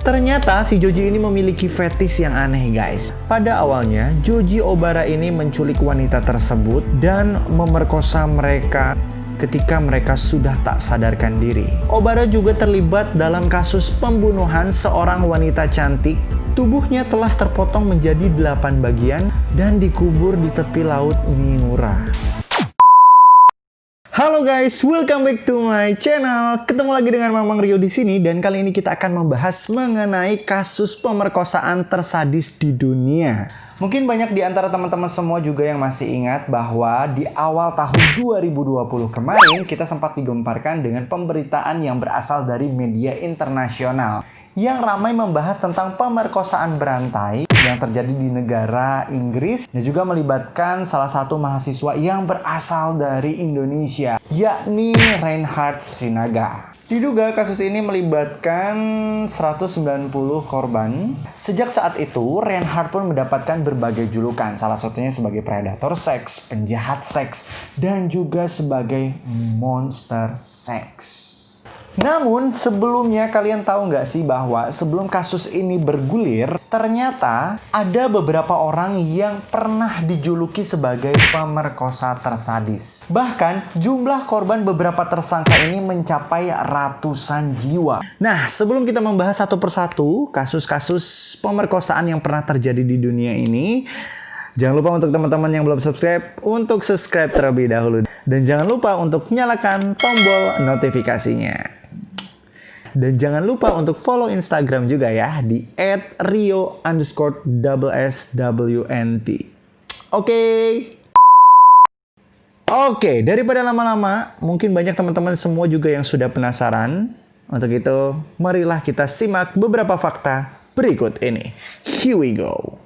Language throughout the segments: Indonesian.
Ternyata si Joji ini memiliki fetish yang aneh guys. Pada awalnya, Joji Obara ini menculik wanita tersebut dan memerkosa mereka ketika mereka sudah tak sadarkan diri. Obara juga terlibat dalam kasus pembunuhan seorang wanita cantik. Tubuhnya telah terpotong menjadi 8 bagian dan dikubur di tepi laut Miura. Halo guys, welcome back to my channel. Ketemu lagi dengan Mamang Rio di sini dan kali ini kita akan membahas mengenai kasus pemerkosaan tersadis di dunia. Mungkin banyak di antara teman-teman semua juga yang masih ingat bahwa di awal tahun 2020 kemarin kita sempat digemparkan dengan pemberitaan yang berasal dari media internasional yang ramai membahas tentang pemerkosaan berantai yang terjadi di negara Inggris dan juga melibatkan salah satu mahasiswa yang berasal dari Indonesia, yakni Reinhard Sinaga. Diduga kasus ini melibatkan 190 korban. Sejak saat itu, Reinhard pun mendapatkan berbagai julukan, salah satunya sebagai predator seks, penjahat seks, dan juga sebagai monster seks. Namun sebelumnya kalian tahu nggak sih bahwa sebelum kasus ini bergulir, ternyata ada beberapa orang yang pernah dijuluki sebagai pemerkosa tersadis. Bahkan jumlah korban beberapa tersangka ini mencapai ratusan jiwa. Nah, sebelum kita membahas satu persatu kasus-kasus pemerkosaan yang pernah terjadi di dunia ini, jangan lupa untuk teman-teman yang belum subscribe, untuk subscribe terlebih dahulu. Dan jangan lupa untuk nyalakan tombol notifikasinya. Dan jangan lupa untuk follow Instagram juga ya di @rio_SSWNT. Oke, daripada lama-lama, mungkin banyak teman-teman semua juga yang sudah penasaran. Untuk itu, marilah kita simak beberapa fakta berikut ini. Here we go.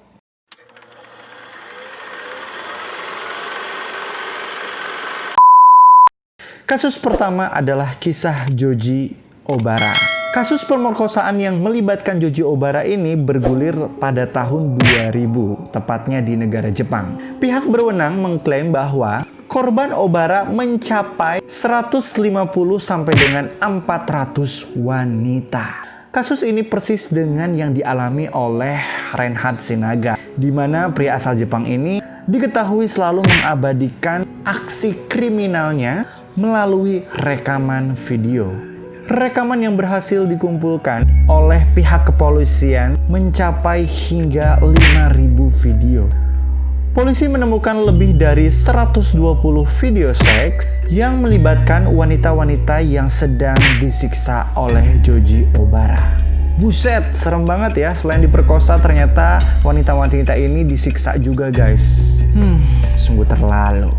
Kasus pertama adalah kisah Joji Obara. Kasus pemerkosaan yang melibatkan Joji Obara ini bergulir pada tahun 2000, tepatnya di negara Jepang. Pihak berwenang mengklaim bahwa korban Obara mencapai 150 sampai dengan 400 wanita. Kasus ini persis dengan yang dialami oleh Reinhard Sinaga, di mana pria asal Jepang ini diketahui selalu mengabadikan aksi kriminalnya melalui rekaman video. Rekaman yang berhasil dikumpulkan oleh pihak kepolisian mencapai hingga 5.000 video. Polisi menemukan lebih dari 120 video seks yang melibatkan wanita-wanita yang sedang disiksa oleh Joji Obara. Buset, serem banget ya. Selain diperkosa, ternyata wanita-wanita ini disiksa juga guys. Sungguh terlalu.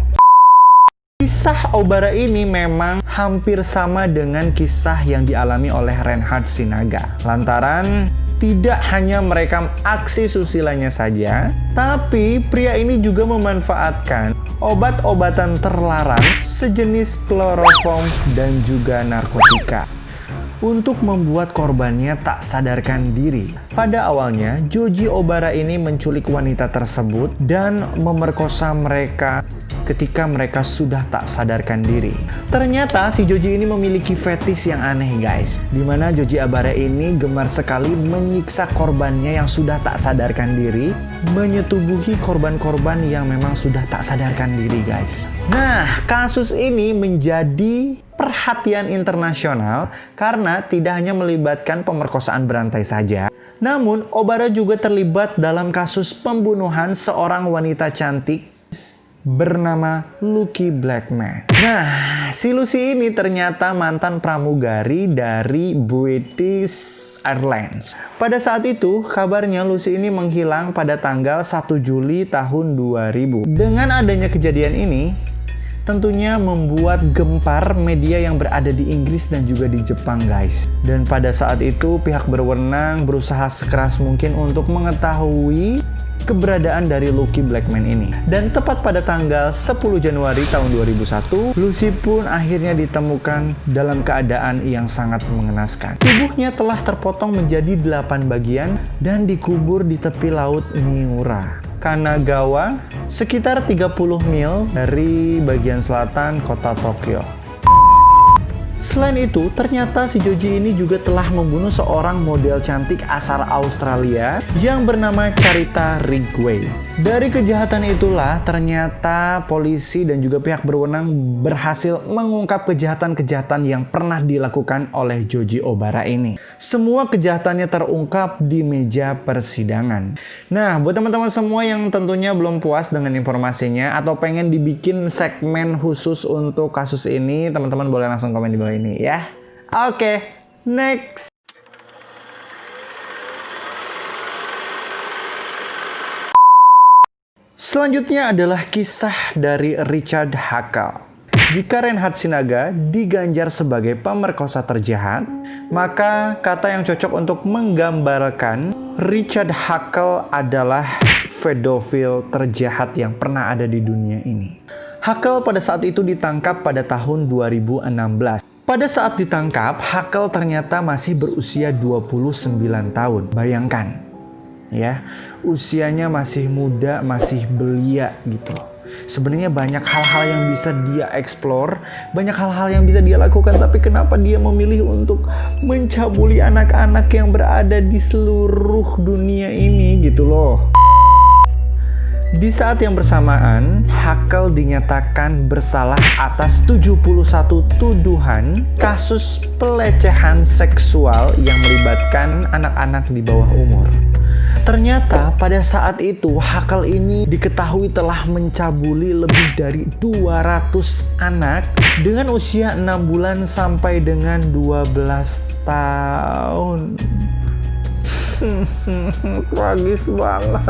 Kisah Obara ini memang hampir sama dengan kisah yang dialami oleh Reinhard Sinaga. Lantaran tidak hanya merekam aksi susilanya saja, tapi pria ini juga memanfaatkan obat-obatan terlarang sejenis kloroform dan juga narkotika untuk membuat korbannya tak sadarkan diri. Pada awalnya, Joji Obara ini menculik wanita tersebut dan memerkosa mereka ketika mereka sudah tak sadarkan diri. Ternyata si Joji ini memiliki fetish yang aneh guys, dimana Joji Obara ini gemar sekali menyiksa korbannya yang sudah tak sadarkan diri, menyetubuhi korban-korban yang memang sudah tak sadarkan diri guys. Nah, kasus ini menjadi perhatian internasional karena tidak hanya melibatkan pemerkosaan berantai saja, namun Obara juga terlibat dalam kasus pembunuhan seorang wanita cantik bernama Lucy Blackman. Nah, si Lucy ini ternyata mantan pramugari dari British Airlines. Pada saat itu, kabarnya Lucy ini menghilang pada tanggal 1 Juli tahun 2000. Dengan adanya kejadian ini, tentunya membuat gempar media yang berada di Inggris dan juga di Jepang guys. Dan pada saat itu pihak berwenang berusaha sekeras mungkin untuk mengetahui keberadaan dari Lucy Blackman ini. Dan tepat pada tanggal 10 Januari tahun 2001, Lucy pun akhirnya ditemukan dalam keadaan yang sangat mengenaskan. Tubuhnya telah terpotong menjadi 8 bagian dan dikubur di tepi laut Miura, Kanagawa, sekitar 30 mil dari bagian selatan kota Tokyo. Selain itu, ternyata si Joji ini juga telah membunuh seorang model cantik asal Australia yang bernama Charita Ridgway. Dari kejahatan itulah ternyata polisi dan juga pihak berwenang berhasil mengungkap kejahatan-kejahatan yang pernah dilakukan oleh Joji Obara ini. Semua kejahatannya terungkap di meja persidangan. Nah, buat teman-teman semua yang tentunya belum puas dengan informasinya atau pengen dibikin segmen khusus untuk kasus ini, teman-teman boleh langsung komen di bawah ini ya. Oke, next. Selanjutnya adalah kisah dari Richard Hackle. Jika Reinhard Sinaga diganjar sebagai pemerkosa terjahat, maka kata yang cocok untuk menggambarkan Richard Hackle adalah pedofil terjahat yang pernah ada di dunia ini. Hackle pada saat itu ditangkap pada tahun 2016. Pada saat ditangkap, Hackle ternyata masih berusia 29 tahun. Bayangkan, ya, usianya masih muda, masih belia gitu. Sebenarnya banyak hal-hal yang bisa dia explore, banyak hal-hal yang bisa dia lakukan, tapi kenapa dia memilih untuk mencabuli anak-anak yang berada di seluruh dunia ini gitu loh. Di saat yang bersamaan, Hackle dinyatakan bersalah atas 71 tuduhan kasus pelecehan seksual yang melibatkan anak-anak di bawah umur. Ternyata pada saat itu Hackle ini diketahui telah mencabuli lebih dari 200 anak dengan usia 6 bulan sampai dengan 12 tahun. Tragis banget.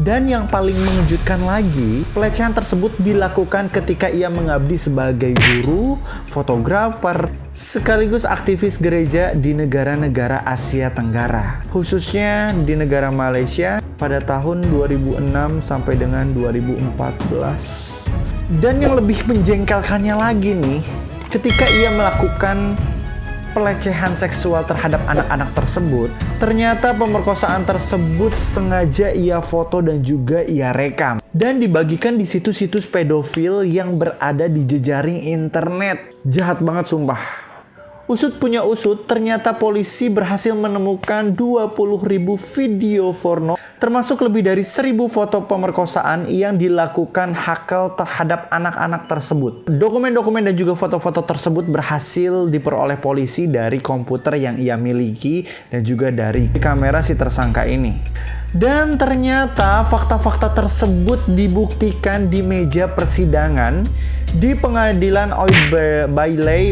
Dan yang paling mengejutkan lagi, pelecehan tersebut dilakukan ketika ia mengabdi sebagai guru, fotografer, sekaligus aktivis gereja di negara-negara Asia Tenggara, khususnya di negara Malaysia pada tahun 2006 sampai dengan 2014. Dan yang lebih menjengkelkannya lagi nih, ketika ia melakukan pelecehan seksual terhadap anak-anak tersebut, ternyata pemerkosaan tersebut sengaja ia foto dan juga ia rekam dan dibagikan di situs-situs pedofil yang berada di jejaring internet. Jahat banget sumpah. Usut punya usut, ternyata polisi berhasil menemukan 20.000 video porno, termasuk lebih dari 1.000 foto pemerkosaan yang dilakukan Hackle terhadap anak-anak tersebut. Dokumen-dokumen dan juga foto-foto tersebut berhasil diperoleh polisi dari komputer yang ia miliki dan juga dari kamera si tersangka ini. Dan ternyata fakta-fakta tersebut dibuktikan di meja persidangan di pengadilan Old Bailey,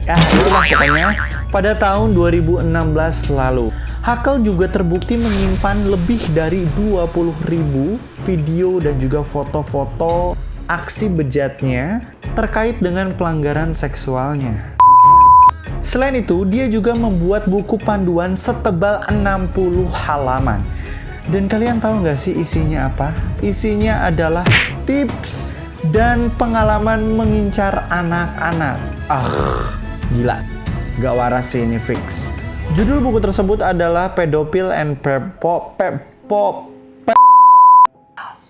itulah pokoknya, pada tahun 2016 lalu. Hackle juga terbukti menyimpan lebih dari 20.000 video dan juga foto-foto aksi bejatnya terkait dengan pelanggaran seksualnya. Selain itu, dia juga membuat buku panduan setebal 60 halaman. Dan kalian tahu nggak sih isinya apa? Isinya adalah tips dan pengalaman mengincar anak-anak. Gila. Gak waras sih ini fix. Judul buku tersebut adalah Pedophile and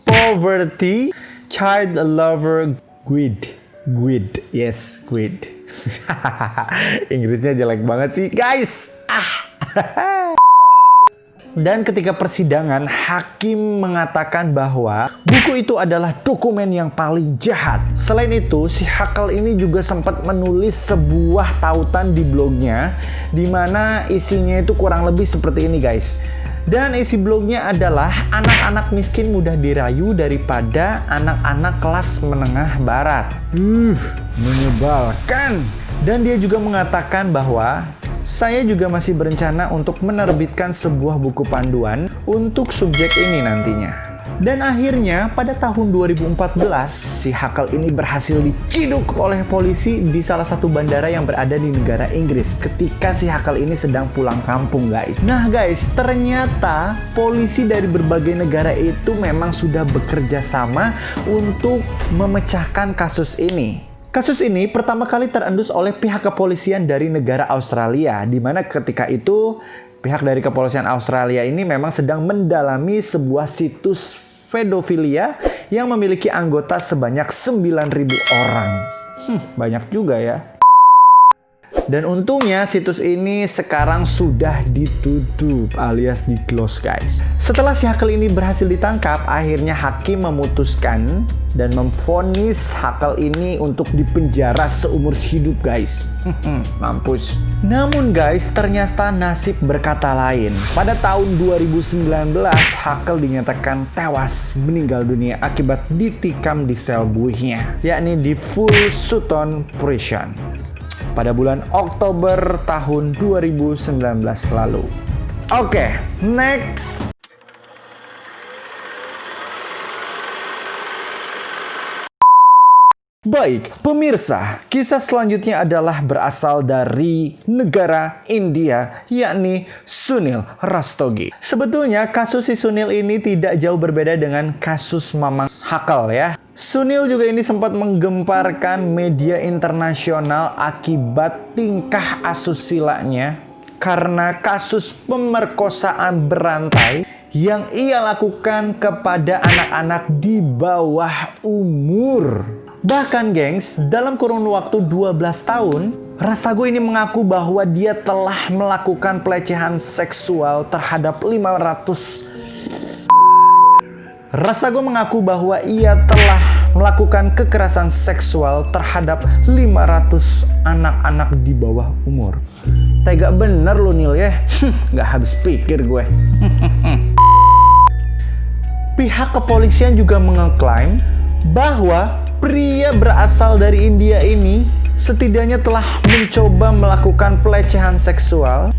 Poverty Child Lover Guide. Yes, guide. Inggrisnya jelek banget sih, guys. Dan ketika persidangan, hakim mengatakan bahwa buku itu adalah dokumen yang paling jahat. Selain itu, si Hackle ini juga sempat menulis sebuah tautan di blognya, di mana isinya itu kurang lebih seperti ini, guys. Dan isi blognya adalah anak-anak miskin mudah dirayu daripada anak-anak kelas menengah barat. Menyebalkan. Dan dia juga mengatakan bahwa saya juga masih berencana untuk menerbitkan sebuah buku panduan untuk subjek ini nantinya. Dan akhirnya pada tahun 2014 si Hackle ini berhasil diciduk oleh polisi di salah satu bandara yang berada di negara Inggris ketika si Hackle ini sedang pulang kampung, guys. Nah guys, ternyata polisi dari berbagai negara itu memang sudah bekerja sama untuk memecahkan kasus ini. Kasus ini pertama kali terendus oleh pihak kepolisian dari negara Australia, di mana ketika itu pihak dari kepolisian Australia ini memang sedang mendalami sebuah situs pedofilia yang memiliki anggota sebanyak 9.000 orang. Banyak juga ya. Dan untungnya situs ini sekarang sudah ditutup alias di-close guys. Setelah si hacker ini berhasil ditangkap, akhirnya hakim memutuskan dan memvonis hacker ini untuk dipenjara seumur hidup guys. Mampus. Namun guys, ternyata nasib berkata lain. Pada tahun 2019, hacker dinyatakan tewas meninggal dunia akibat ditikam di sel buihnya, yakni di Full Sutton Prison pada bulan Oktober tahun 2019 lalu. Oke, next. Baik, pemirsa, kisah selanjutnya adalah berasal dari negara India, yakni Sunil Rastogi. Sebetulnya kasus si Sunil ini tidak jauh berbeda dengan kasus Mamang Hakal ya. Sunil juga ini sempat menggemparkan media internasional akibat tingkah asusilanya karena kasus pemerkosaan berantai yang ia lakukan kepada anak-anak di bawah umur. Bahkan gengs, dalam kurun waktu 12 tahun, Rastogi ini mengaku bahwa dia telah melakukan pelecehan seksual terhadap 500. Rastogi mengaku bahwa ia telah melakukan kekerasan seksual terhadap 500 anak-anak di bawah umur. Tega bener lu Nil ya, nggak habis pikir gue. Pihak kepolisian juga mengklaim bahwa pria berasal dari India ini setidaknya telah mencoba melakukan pelecehan seksual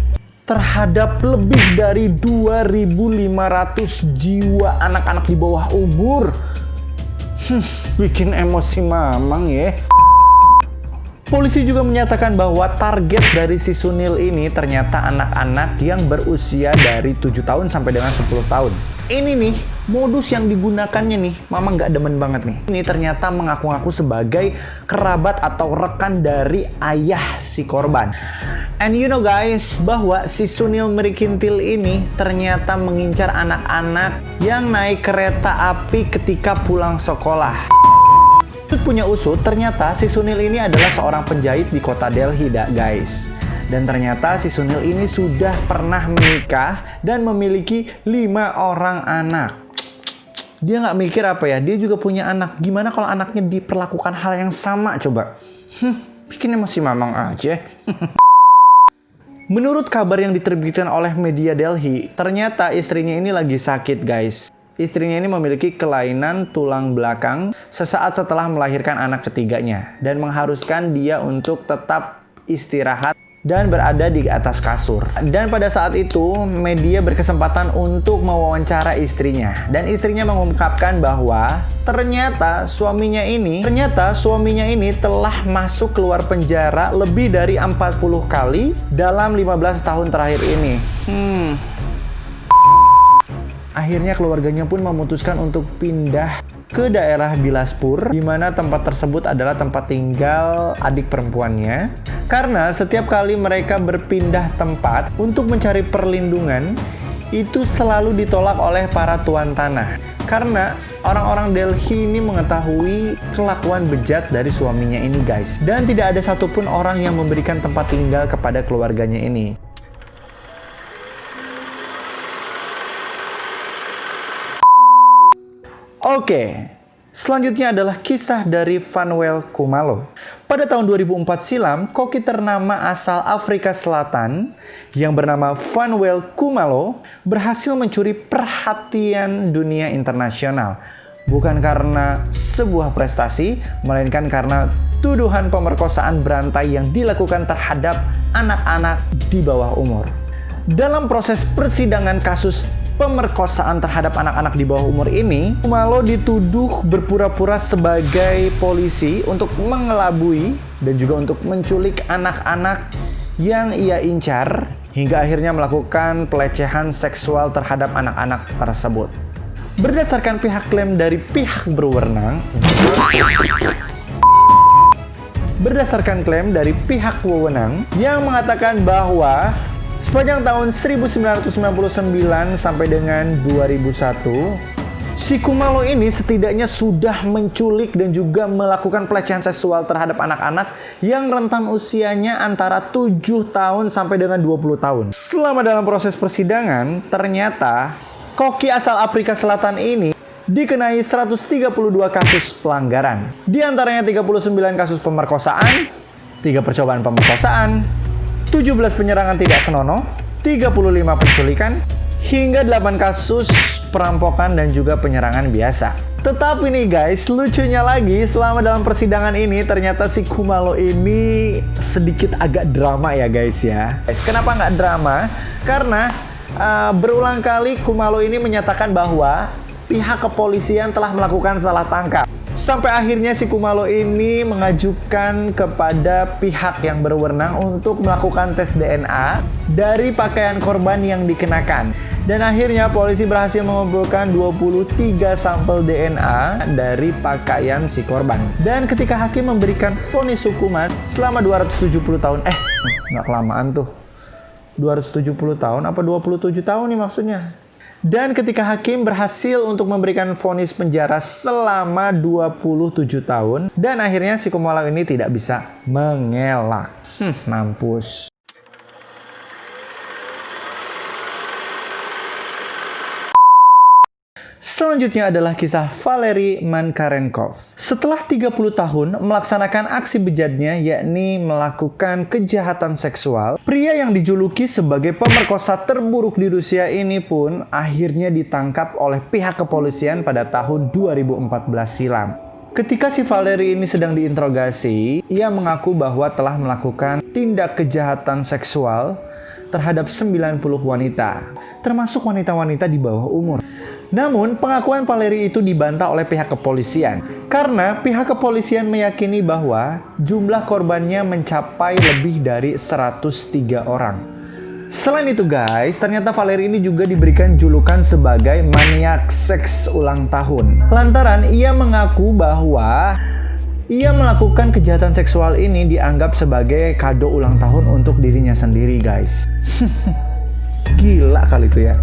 terhadap lebih dari 2.500 jiwa anak-anak di bawah umur. Bikin emosi mamang ya. Polisi juga menyatakan bahwa target dari si Sunil ini ternyata anak-anak yang berusia dari 7 tahun sampai dengan 10 tahun. Ini nih, modus yang digunakannya nih, mama nggak demen banget nih. Ini ternyata mengaku-ngaku sebagai kerabat atau rekan dari ayah si korban. And you know guys, bahwa si Sunil Merikintil ini ternyata mengincar anak-anak yang naik kereta api ketika pulang sekolah. Punya usut, ternyata si Sunil ini adalah seorang penjahit di kota Delhi guys. Dan ternyata si Sunil ini sudah pernah menikah dan memiliki 5 orang anak. Dia nggak mikir apa ya, dia juga punya anak. Gimana kalau anaknya diperlakukan hal yang sama coba? Bikin emosi mamang aja. Menurut kabar yang diterbitkan oleh media Delhi, ternyata istrinya ini lagi sakit guys. Istrinya ini memiliki kelainan tulang belakang sesaat setelah melahirkan anak ketiganya dan mengharuskan dia untuk tetap istirahat dan berada di atas kasur. Dan pada saat itu, media berkesempatan untuk mewawancara istrinya. Dan istrinya mengungkapkan bahwa ternyata suaminya ini telah masuk keluar penjara lebih dari 40 kali dalam 15 tahun terakhir ini. Akhirnya keluarganya pun memutuskan untuk pindah ke daerah Bilaspur, di mana tempat tersebut adalah tempat tinggal adik perempuannya. Karena setiap kali mereka berpindah tempat untuk mencari perlindungan, itu selalu ditolak oleh para tuan tanah. Karena orang-orang Delhi ini mengetahui kelakuan bejat dari suaminya ini guys. Dan tidak ada satupun orang yang memberikan tempat tinggal kepada keluarganya ini. Oke, selanjutnya adalah kisah dari Fanuel Khumalo. Pada tahun 2004 silam, koki ternama asal Afrika Selatan yang bernama Fanuel Khumalo berhasil mencuri perhatian dunia internasional. Bukan karena sebuah prestasi, melainkan karena tuduhan pemerkosaan berantai yang dilakukan terhadap anak-anak di bawah umur. Dalam proses persidangan kasus pemerkosaan terhadap anak-anak di bawah umur ini, Khumalo dituduh berpura-pura sebagai polisi untuk mengelabui dan juga untuk menculik anak-anak yang ia incar hingga akhirnya melakukan pelecehan seksual terhadap anak-anak tersebut. Berdasarkan klaim dari pihak berwenang, yang mengatakan bahwa sepanjang tahun 1999 sampai dengan 2001, Si Kumalo ini setidaknya sudah menculik dan juga melakukan pelecehan seksual terhadap anak-anak yang rentan usianya antara 7 tahun sampai dengan 20 tahun. Selama dalam proses persidangan, ternyata koki asal Afrika Selatan ini dikenai 132 kasus pelanggaran. Di antaranya 39 kasus pemerkosaan, 3 percobaan pemerkosaan, 17 penyerangan tidak senonoh, 35 penculikan, hingga 8 kasus perampokan dan juga penyerangan biasa. Tetapi nih guys, lucunya lagi selama dalam persidangan ini ternyata si Kumalo ini sedikit agak drama ya guys ya. Kenapa nggak drama? Karena berulang kali Kumalo ini menyatakan bahwa pihak kepolisian telah melakukan salah tangkap. Sampai akhirnya si Kumalo ini mengajukan kepada pihak yang berwenang untuk melakukan tes DNA dari pakaian korban yang dikenakan. Dan akhirnya polisi berhasil mengumpulkan 23 sampel DNA dari pakaian si korban. Dan ketika hakim memberikan vonis hukuman selama 270 tahun, nggak kelamaan tuh. 270 tahun apa 27 tahun nih maksudnya? Dan ketika hakim berhasil untuk memberikan vonis penjara selama 27 tahun, dan akhirnya si Kumalo ini tidak bisa mengelak. Mampus. Selanjutnya adalah kisah Valery Mankarenkov. Setelah 30 tahun melaksanakan aksi bejatnya, yakni melakukan kejahatan seksual, pria yang dijuluki sebagai pemerkosa terburuk di Rusia ini pun akhirnya ditangkap oleh pihak kepolisian pada tahun 2014 silam. Ketika si Valery ini sedang diinterogasi, ia mengaku bahwa telah melakukan tindak kejahatan seksual terhadap 90 wanita, termasuk wanita-wanita di bawah umur. Namun, pengakuan Valery itu dibantah oleh pihak kepolisian karena pihak kepolisian meyakini bahwa jumlah korbannya mencapai lebih dari 103 orang. Selain itu guys, ternyata Valery ini juga diberikan julukan sebagai maniak seks ulang tahun. Lantaran ia mengaku bahwa ia melakukan kejahatan seksual ini dianggap sebagai kado ulang tahun untuk dirinya sendiri guys. Gila kali itu ya.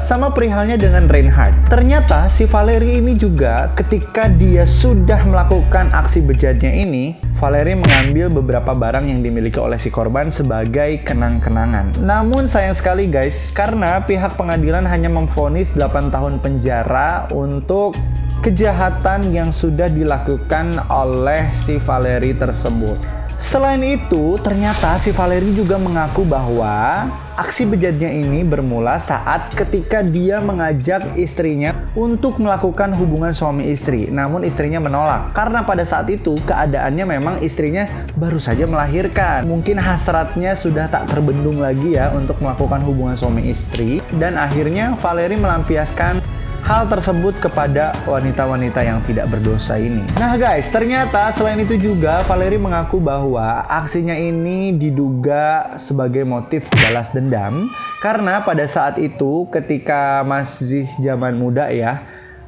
Sama perihalnya dengan Reinhard. Ternyata si Valery ini juga ketika dia sudah melakukan aksi bejatnya ini, Valery mengambil beberapa barang yang dimiliki oleh si korban sebagai kenang-kenangan. Namun sayang sekali guys, karena pihak pengadilan hanya memvonis 8 tahun penjara untuk kejahatan yang sudah dilakukan oleh si Valery tersebut. Selain itu, ternyata si Valery juga mengaku bahwa aksi bejatnya ini bermula saat ketika dia mengajak istrinya untuk melakukan hubungan suami istri. Namun istrinya menolak karena pada saat itu keadaannya memang istrinya baru saja melahirkan. Mungkin hasratnya sudah tak terbendung lagi ya untuk melakukan hubungan suami istri. Dan akhirnya Valery melampiaskan hal tersebut kepada wanita-wanita yang tidak berdosa ini. Nah guys, ternyata selain itu juga Valery mengaku bahwa aksinya ini diduga sebagai motif balas dendam karena pada saat itu ketika masih zaman muda ya,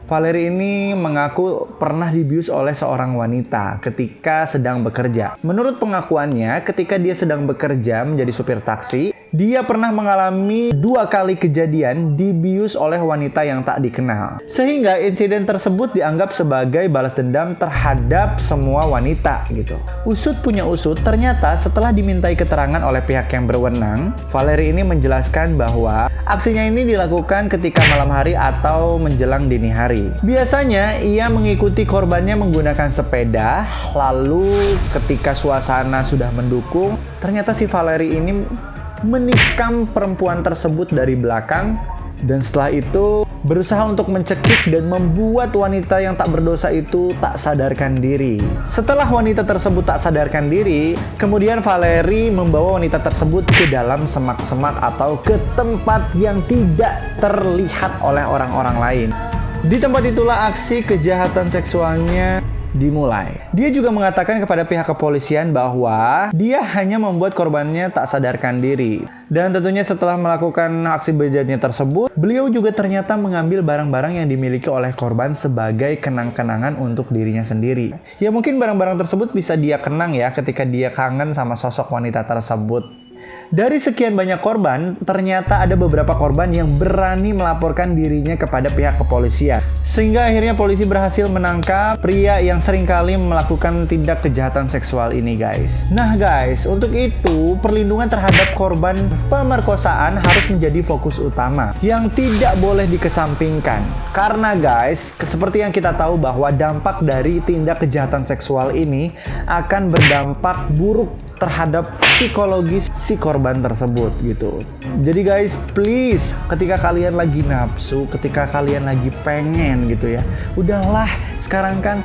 Valery ini mengaku pernah dibius oleh seorang wanita ketika sedang bekerja. Menurut pengakuannya, ketika dia sedang bekerja menjadi supir taksi, dia pernah mengalami 2 kali kejadian dibius oleh wanita yang tak dikenal. Sehingga insiden tersebut dianggap sebagai balas dendam terhadap semua wanita gitu. Usut punya usut, ternyata setelah dimintai keterangan oleh pihak yang berwenang, Valery ini menjelaskan bahwa aksinya ini dilakukan ketika malam hari atau menjelang dini hari. Biasanya ia mengikuti korbannya menggunakan sepeda, lalu ketika suasana sudah mendukung, ternyata si Valery ini menikam perempuan tersebut dari belakang dan setelah itu berusaha untuk mencekik dan membuat wanita yang tak berdosa itu tak sadarkan diri. Setelah wanita tersebut tak sadarkan diri, kemudian Valery membawa wanita tersebut ke dalam semak-semak atau ke tempat yang tidak terlihat oleh orang-orang lain. Di tempat itulah aksi kejahatan seksualnya dimulai. Dia juga mengatakan kepada pihak kepolisian bahwa dia hanya membuat korbannya tak sadarkan diri. Dan tentunya setelah melakukan aksi bejatnya tersebut, beliau juga ternyata mengambil barang-barang yang dimiliki oleh korban sebagai kenang-kenangan untuk dirinya sendiri. Ya mungkin barang-barang tersebut bisa dia kenang ya ketika dia kangen sama sosok wanita tersebut. Dari sekian banyak korban, ternyata ada beberapa korban yang berani melaporkan dirinya kepada pihak kepolisian. Sehingga akhirnya polisi berhasil menangkap pria yang seringkali melakukan tindak kejahatan seksual ini, guys. Nah, guys, untuk itu perlindungan terhadap korban pemerkosaan harus menjadi fokus utama yang tidak boleh dikesampingkan. Karena, guys, seperti yang kita tahu bahwa dampak dari tindak kejahatan seksual ini akan berdampak buruk terhadap psikologis si korban tersebut gitu. Jadi guys, please, ketika kalian lagi nafsu, ketika kalian lagi pengen gitu ya, udahlah, sekarang kan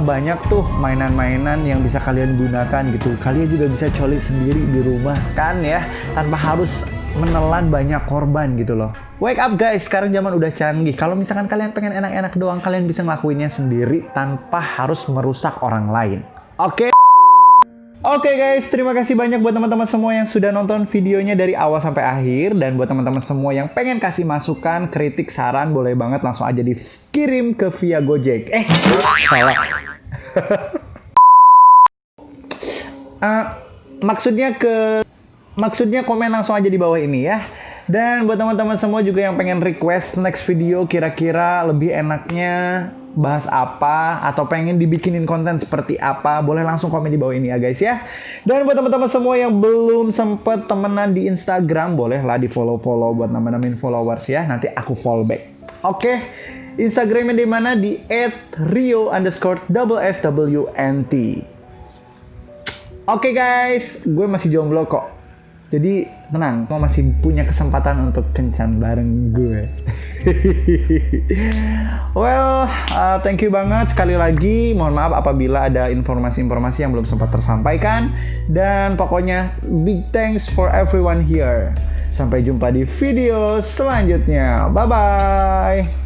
banyak tuh mainan-mainan yang bisa kalian gunakan gitu. Kalian juga bisa coli sendiri di rumah kan ya, tanpa harus menelan banyak korban gitu loh. Wake up guys, sekarang zaman udah canggih. Kalau misalkan kalian pengen enak-enak doang, kalian bisa ngelakuinnya sendiri tanpa harus merusak orang lain. Oke guys, terima kasih banyak buat teman-teman semua yang sudah nonton videonya dari awal sampai akhir. Dan buat teman-teman semua yang pengen kasih masukan, kritik, saran, boleh banget langsung aja dikirim ke via Gojek. Salah. Maksudnya komen langsung aja di bawah ini ya. Dan buat teman-teman semua juga yang pengen request next video kira-kira lebih enaknya bahas apa atau pengen dibikinin konten seperti apa, boleh langsung komen di bawah ini ya guys ya. Dan buat teman-teman semua yang belum sempet temenan di Instagram, bolehlah di follow buat nambah-nambahin followers ya. Nanti aku follow back. Oke. Instagramnya di mana? Di @rio_SSWNT. Oke guys, gue masih jomblo kok. Jadi tenang, gue masih punya kesempatan untuk kencan bareng gue. Well, thank you banget sekali lagi. Mohon maaf apabila ada informasi-informasi yang belum sempat tersampaikan. Dan pokoknya big thanks for everyone here. Sampai jumpa di video selanjutnya. Bye-bye.